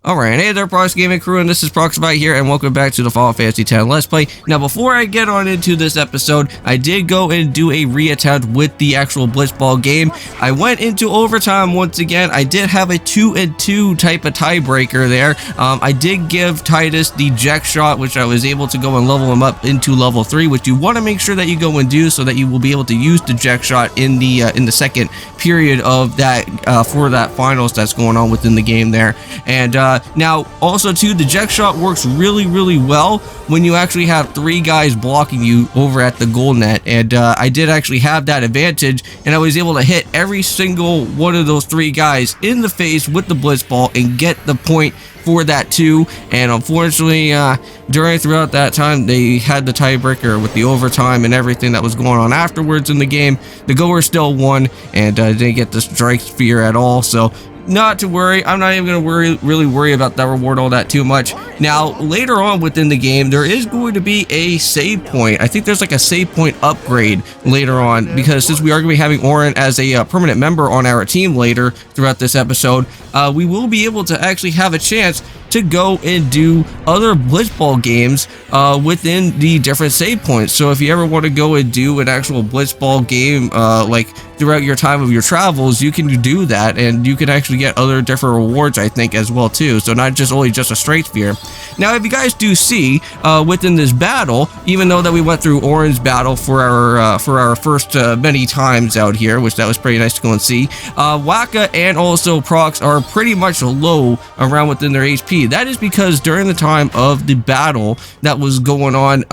Alright, hey there Prox Gaming Crew, and this is Proxify here, and welcome back to the Final Fantasy X Let's Play. Now, before I get on into this episode, I did go and do a reattempt with the actual blitzball game. I went into overtime once again. I did have a 2-2 type of tiebreaker there. I did give Titus the Jack shot, which I was able to go and level him up into level 3, which you want to make sure that you go and do so that you will be able to use the Jack shot in the second period of that for that finals that's going on within the game there. And now also too, the Jack shot works really well when you actually have 3 guys blocking you over at the goal net, and I did actually have that advantage, and I was able to hit every single one of those 3 guys in the face with the blitzball and get the point for that too. And unfortunately, throughout that time, they had the tiebreaker with the overtime and everything that was going on afterwards in the game. The goer still won, and didn't get the strike sphere at all, so not to worry. I'm not even going to really worry about that reward all that too much. Now, later on within the game, there is going to be a save point. I think there's like a save point upgrade later on, because since we are going to be having Auron as a permanent member on our team later throughout this episode, we will be able to actually have a chance to go and do other blitzball games within the different save points. So if you ever want to go and do an actual blitzball game like throughout your time of your travels, you can do that, and you can actually get other different rewards, I think, as well too. So not just only just a straight sphere. Now, if you guys do see within this battle, even though that we went through Auron's battle for our first many times out here, which that was pretty nice to go and see, Waka and also Prox are pretty much low around within their HP. That is because during the time of the battle that was going on,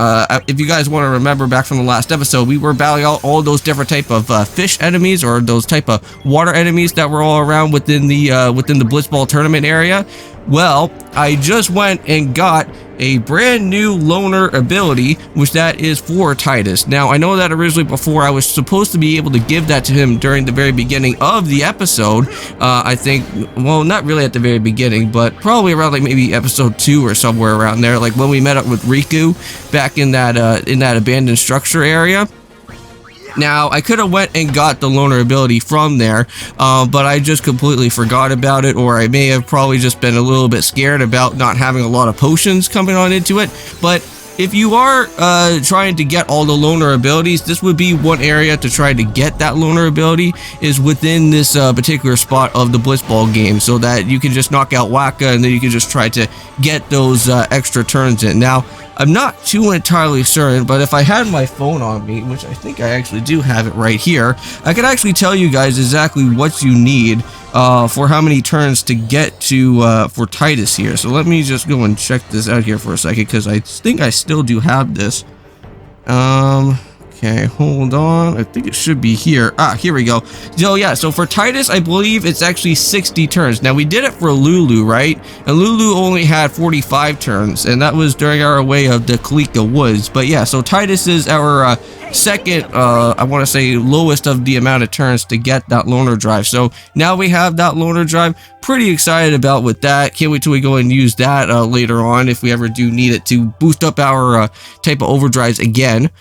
if you guys want to remember back from the last episode, we were battling out all those different type of fish enemies, or those type of water enemies that were all around within the blitzball tournament area. Well, I just went and got a brand new loner ability, which that is for Titus. Now, I know that originally before I was supposed to be able to give that to him during the very beginning of the episode. I think, well, not really at the very beginning, but probably around like maybe episode 2 or somewhere around there, like when we met up with Riku back in that abandoned structure area. Now, I could have went and got the loner ability from there, but I just completely forgot about it, or I may have probably just been a little bit scared about not having a lot of potions coming on into it. But if you are trying to get all the loner abilities, this would be one area to try to get that loner ability, is within this particular spot of the blitzball game, so that you can just knock out Waka, and then you can just try to get those extra turns in. Now, I'm not too entirely certain, but if I had my phone on me, which I think I actually do have it right here, I could actually tell you guys exactly what you need for how many turns to get to for Titus here. So let me just go and check this out here for a second, because I think I still do have this. Okay, hold on. I think it should be here. Here we go. So yeah, so for Titus, I believe it's actually 60 turns. Now, we did it for Lulu, right? And Lulu only had 45 turns, and that was during our way of the Kalika Woods. But yeah, so Titus is our second, I want to say, lowest of the amount of turns to get that loner drive. So now we have that loner drive. Pretty excited about with that. Can't wait till we go and use that later on if we ever do need it to boost up our type of overdrives again.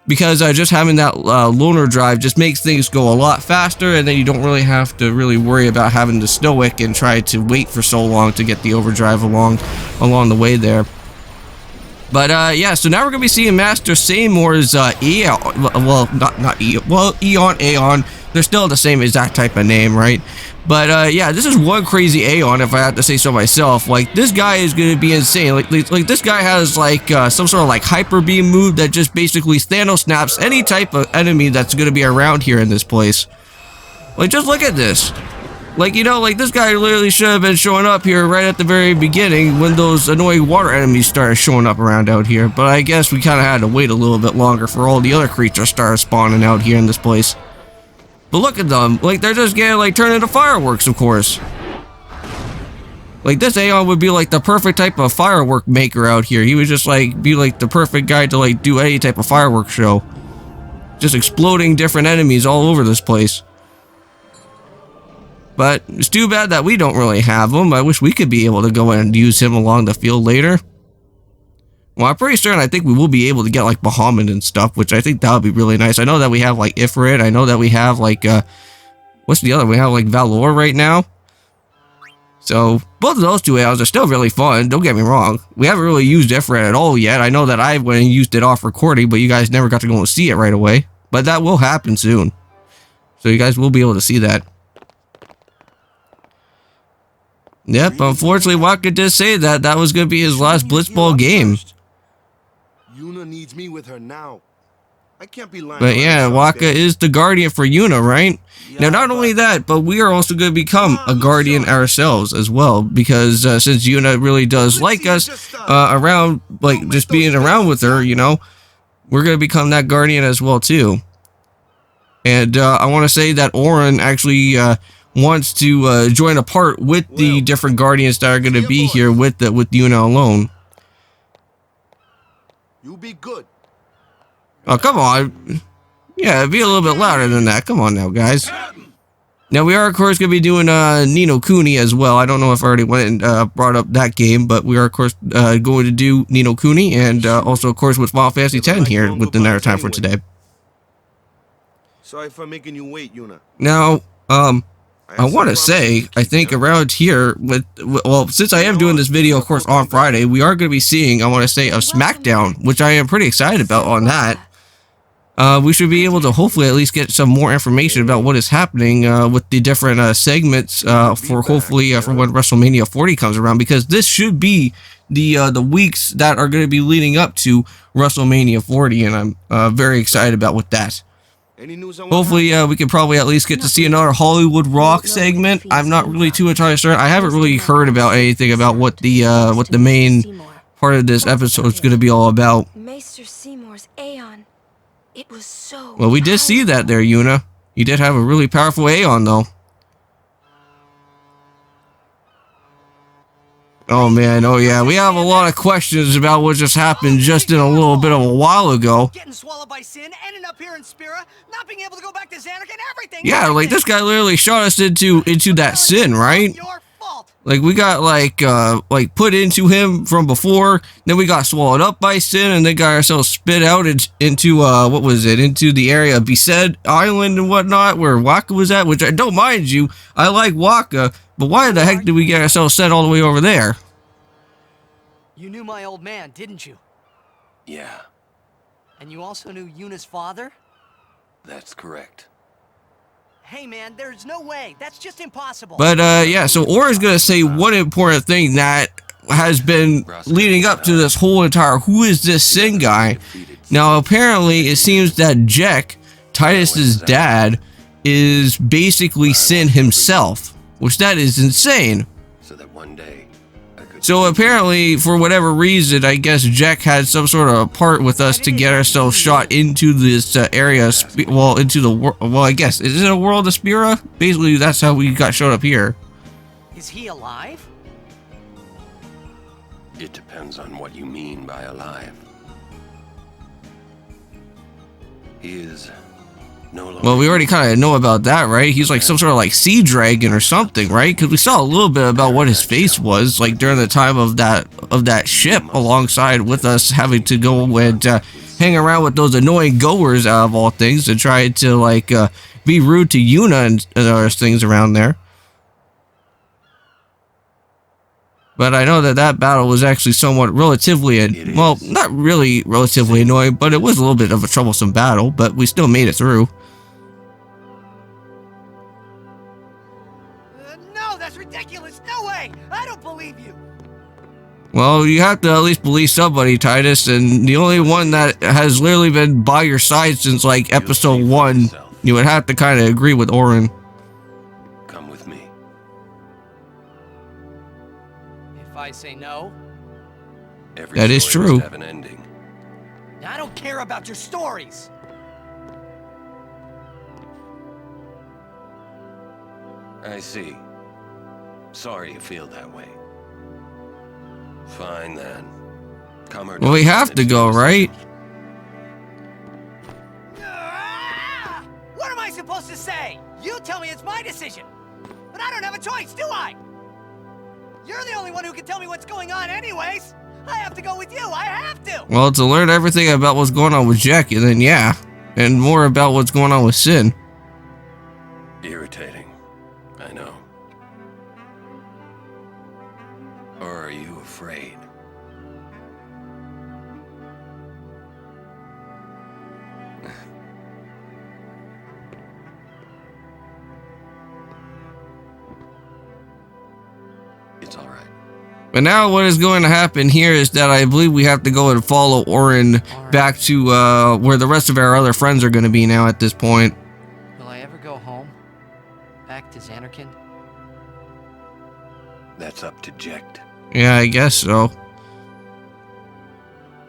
Because just having that loner drive just makes things go a lot faster, and then you don't really have to worry about having to stoic and try to wait for so long to get the overdrive along the way there. But yeah, so now we're gonna be seeing Master Seymour's Aeon. Well, not Aeon. Well, Aeon. They're still the same exact type of name, right? But yeah, this is one crazy Aeon, if I have to say so myself. Like, this guy is going to be insane. Like this guy has like some sort of like hyper beam move that just basically Thanos snaps any type of enemy that's going to be around here in this place. Like, just look at this. Like, you know, like this guy literally should have been showing up here right at the very beginning when those annoying water enemies started showing up around out here. But I guess we kind of had to wait a little bit longer for all the other creatures started spawning out here in this place. But look at them, like they're just getting like turned into fireworks, of course. Like, this Aeon would be like the perfect type of firework maker out here. He would just like be like the perfect guy to like do any type of fireworks show. Just exploding different enemies all over this place. But it's too bad that we don't really have him. I wish we could be able to go and use him along the field later. Well, I'm pretty certain I think we will be able to get like Bahamut and stuff, which I think that would be really nice. I know that we have like Ifrit. I know that we have like what's the other? We have like Valor right now. So both of those two Aeons are still really fun. Don't get me wrong. We haven't really used Ifrit at all yet. I know that I went and used it off recording, but you guys never got to go and see it right away. But that will happen soon. So you guys will be able to see that. Yep, unfortunately, Waka did say that that was going to be his last blitzball game. Yuna needs me with her now. I can't be lying. But yeah, Waka is the guardian for Yuna, right? Now, not only that, but we are also going to become a guardian ourselves as well, because since Yuna really does like us around, like just being around with her, you know, we're going to become that guardian as well too. And I want to say that Auron actually wants to join a part with the different guardians that are going to be here with Yuna alone. You be good. Oh, come on. Yeah, be a little bit louder than that. Come on now, guys. Now, we are, of course, going to be doing Ni no Kuni as well. I don't know if I already went and brought up that game, but we are, of course, going to do Ni no Kuni and also, of course, with Final Fantasy X here within our time for today. Sorry for making you wait, Yuna. Now, I want to say, I think around here, well, since I am doing this video, of course, on Friday, we are going to be seeing, I want to say, a SmackDown, which I am pretty excited about on that. We should be able to hopefully at least get some more information about what is happening with the different segments for hopefully for when WrestleMania 40 comes around, because this should be the weeks that are going to be leading up to WrestleMania 40, and I'm very excited about with that. Hopefully, we can probably at least get to see another Hollywood Rock segment. I'm not really too entirely certain. I haven't really heard about anything about what the main part of this episode is going to be all about. Maester Seymour's Aeon. It was so Well, we did see that there, Yuna. You did have a really powerful Aeon, though. Oh man, oh yeah, we have a lot of questions about what just happened just in a little bit of a while ago. Getting swallowed by sin, ending up here in Spira, not being able to go back to Xanark and everything. Yeah, like this guy literally shot us into that sin, right? Like we got like put into him from before, then we got swallowed up by sin, and then got ourselves spit out into what was it? Into the area of Besaid Island and whatnot, where Waka was at. Which I don't mind you, I like Waka, but why the heck did we get ourselves sent all the way over there? You knew my old man, didn't you? Yeah, And you also knew Yuna's father? that's correct. Hey man, there's no way. That's just impossible. But yeah, so Auron's gonna say one important thing that has been leading up to this whole entire who is this Sin guy. Now apparently it seems that Jack, Titus's dad, is basically Sin himself, which that is insane. So that one day I could. So apparently, for whatever reason, I guess Jack had some sort of part with us to get ourselves shot into this area, well, into the world, well, I guess, is it a world of Spira? Basically, that's how we got showed up here. Is he alive? It depends on what you mean by alive. He is no longer. Well, we already kind of know about that, right? He's like some sort of like sea dragon or something, right? Because we saw a little bit about what his face was like during the time of that ship alongside with us having to go and hang around with those annoying goers out of all things and try to like be rude to Yuna and other things around there. But I know that that battle was actually somewhat relatively, well, not really relatively annoying, but it was a little bit of a troublesome battle, but we still made it through. No, that's ridiculous. No way. I don't believe you. Well, you have to at least believe somebody, Titus, and the only one that has literally been by your side since like episode 1, you would have to kind of agree with Auron. Come with me. If I say no, Every That is story true. must have an ending. I don't care about your stories. I see. Sorry you feel that way. Fine then. Come or Well, we have to go, right? Ah! What am I supposed to say? You tell me it's my decision. But I don't have a choice, do I? You're the only one who can tell me what's going on anyways. I have to go with you. I have to. Well, to learn everything about what's going on with Jack, and then yeah, and more about what's going on with Sin. Irritating. I know. Or are you afraid? It's all right. But now what is going to happen here is that I believe we have to go and follow Auron back to where the rest of our other friends are going to be now at this point. Will I ever go home? Back to Xanarkand? That's up to Jecht. Yeah, I guess so.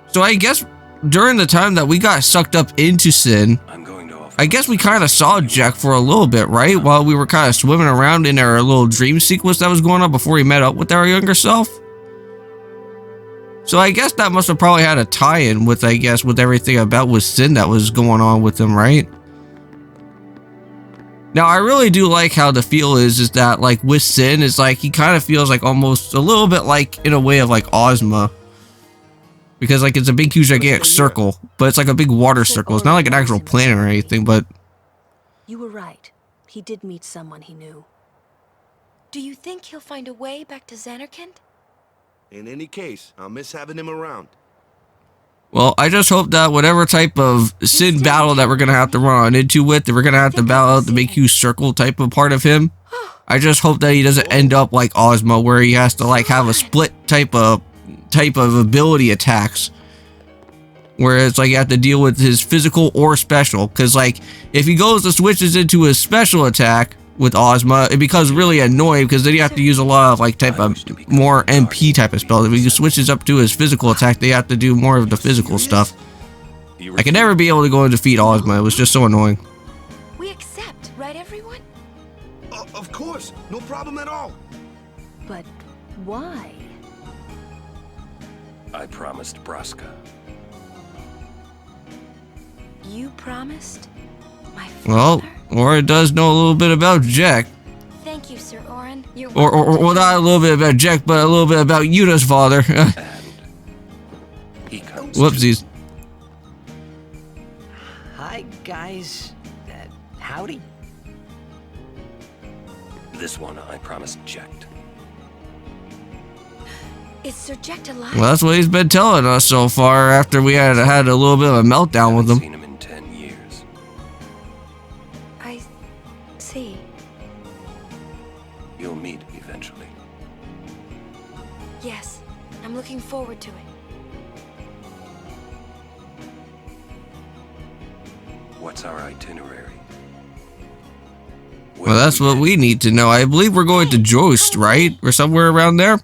So I guess during the time that we got sucked up into Sin, I'm going to offer. I guess we kind of saw Jecht for a little bit, right? While we were kind of swimming around in our little dream sequence that was going on before we met up with our younger self. So I guess that must have probably had a tie-in with, I guess, with everything about with Sin that was going on with him, right? Now, I really do like how the feel is that, like, with Sin, it's like, he kind of feels like almost a little bit like, in a way of, like, Ozma. Because, like, it's a big, huge, gigantic circle, but it's like a big water circle. It's not like an actual planet or anything, but... You were right. He did meet someone he knew. Do you think he'll find a way back to Xanarkand? In any case, I'll miss having him around. Well, I just hope that whatever type of Sin battle that we're going to have to run into with, that we're going to have to battle out the big, huge circle type of part of him, I just hope that he doesn't end up like Ozma, where he has to, like, have a split type of ability attacks. Where it's like you have to deal with his physical or special. Because, like, if he goes and switches into his special attack with Ozma, it becomes really annoying because then you have to use a lot of, like, type of more MP type of spells. If he switches up to his physical attack, they have to do more of the physical stuff. I could never be able to go and defeat Ozma. It was just so annoying. We accept, right, everyone? Of course, no problem at all. But why? I promised Braska. You promised? My Well, father? Auron does know a little bit about Jecht. Thank you, Sir Auron. You're Well, not a little bit about Jecht, but a little bit about Yuna's father. And he comes. Whoopsies. Hi, guys. Howdy. This one I promised Jecht. Is Sir Jecht alive? Well, that's what he's been telling us so far after we had a little bit of a meltdown with him. Seen him in 10 years. I see. You'll meet eventually. Yes, I'm looking forward to it. What's our itinerary? Well, that's what we need to know. I believe we're going to Joist, right? Or somewhere around there?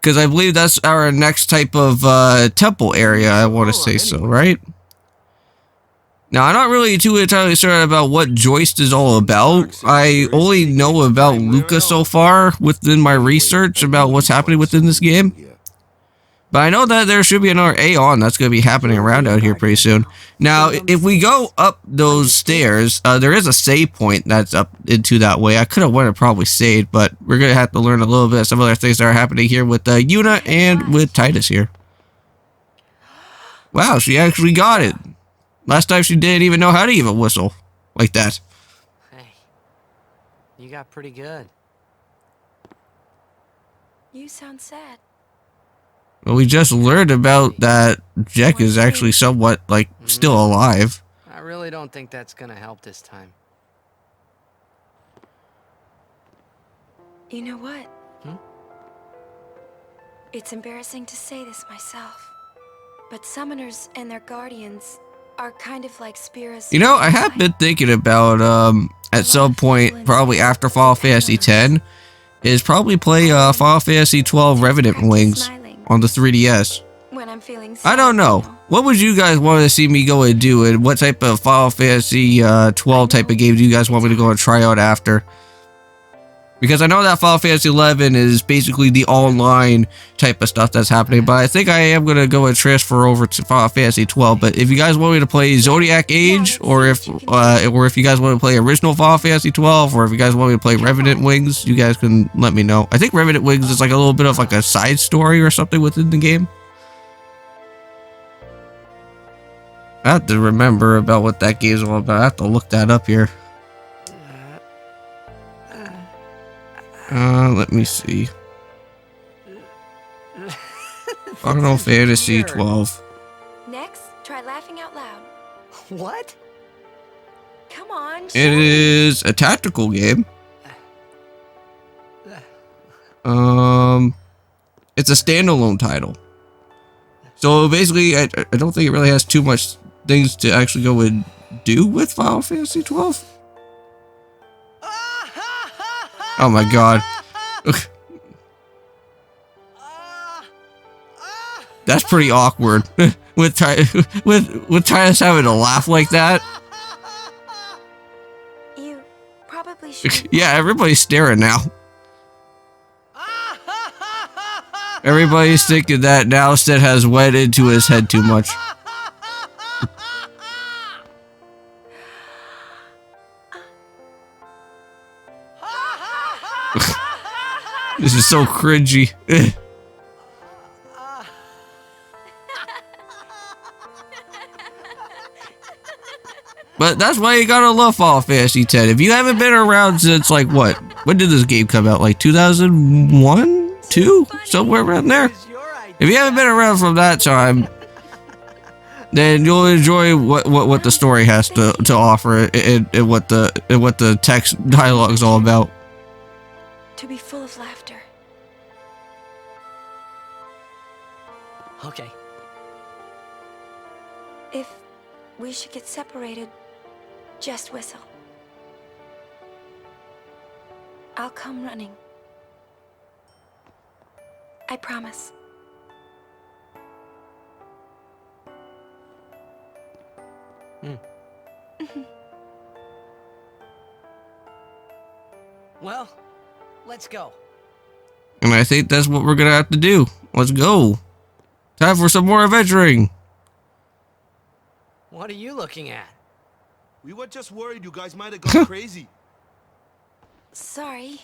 Because I believe that's our next type of temple area, I want to say so, right? Now, I'm not really too entirely sure about what Joist is all about. I only know about Luca so far within my research about what's happening within this game. But I know that there should be another Aeon that's going to be happening around out here pretty soon. Now, if we go up those stairs, there is a save point that's up into that way. I could have went and probably saved, but we're going to have to learn a little bit of some other things that are happening here with Yuna and with Titus here. Wow, she actually got it. Last time she didn't even know how to even whistle like that. Hey, you got pretty good. You sound sad. Well, we just learned about that Jecht is actually somewhat, like, still alive. I really don't think that's gonna help this time. You know what? Hmm? It's embarrassing to say this myself, but summoners and their guardians are kind of like spirits. You know, I have been thinking about, at some point, probably after Final Fantasy X, is probably play Final Fantasy XII Revenant Wings on the 3DS. When I'm feeling I don't know. What would you guys want to see me go and do, and what type of Final Fantasy 12 type of game do you guys want me to go and try out after? Because I know that Final Fantasy 11 is basically the online type of stuff that's happening, but I think I am going to go and transfer over to Final Fantasy 12. But if you guys want me to play Zodiac Age, or if you guys want to play original Final Fantasy 12, or if you guys want me to play Revenant Wings, you guys can let me know. I think Revenant Wings is like a little bit of like a side story or something within the game. I have to remember about what that game is all about. I have to look that up here. Let me see. Final Fantasy 12. Next, try laughing out loud. What? Come on, It show me. is a tactical game. It's a standalone title. So basically, I don't think it really has too much things to actually go and do with Final Fantasy 12. Oh my god. That's pretty awkward. with Titus having to laugh like that. You probably should. Yeah, everybody's staring now. Everybody's thinking that now Sid has wet into his head too much. This is so cringy. But that's why you gotta love Final Fantasy X. If you haven't been around since, like, what? When did this game come out? Like 2001? 2? Somewhere around there. If you haven't been around from that time, then you'll enjoy what the story has to offer and what the text dialogue is all about. To be full of laughter. Okay. If we should get separated, just whistle. I'll come running. I promise. Well, let's go. And I think that's what we're gonna have to do. Let's go. Time for some more adventuring. What are you looking at? We were just worried you guys might have gone crazy. Sorry.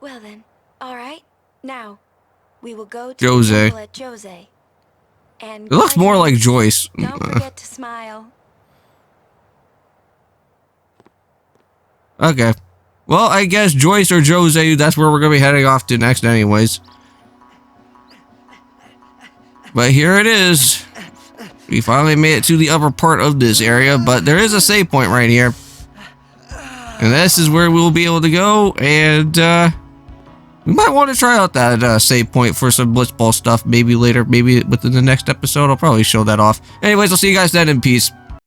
Well then, all right. Now, we will go to Jose. the temple at Jose. And It looks more like Joyce. Don't forget to smile. Okay. Well, I guess Joyce or Jose, that's where we're going to be heading off to next anyways. But here it is. We finally made it to the upper part of this area, but there is a save point right here. And this is where we'll be able to go, and we might want to try out that save point for some blitzball stuff maybe later, maybe within the next episode. I'll probably show that off. Anyways, I'll see you guys then, in peace.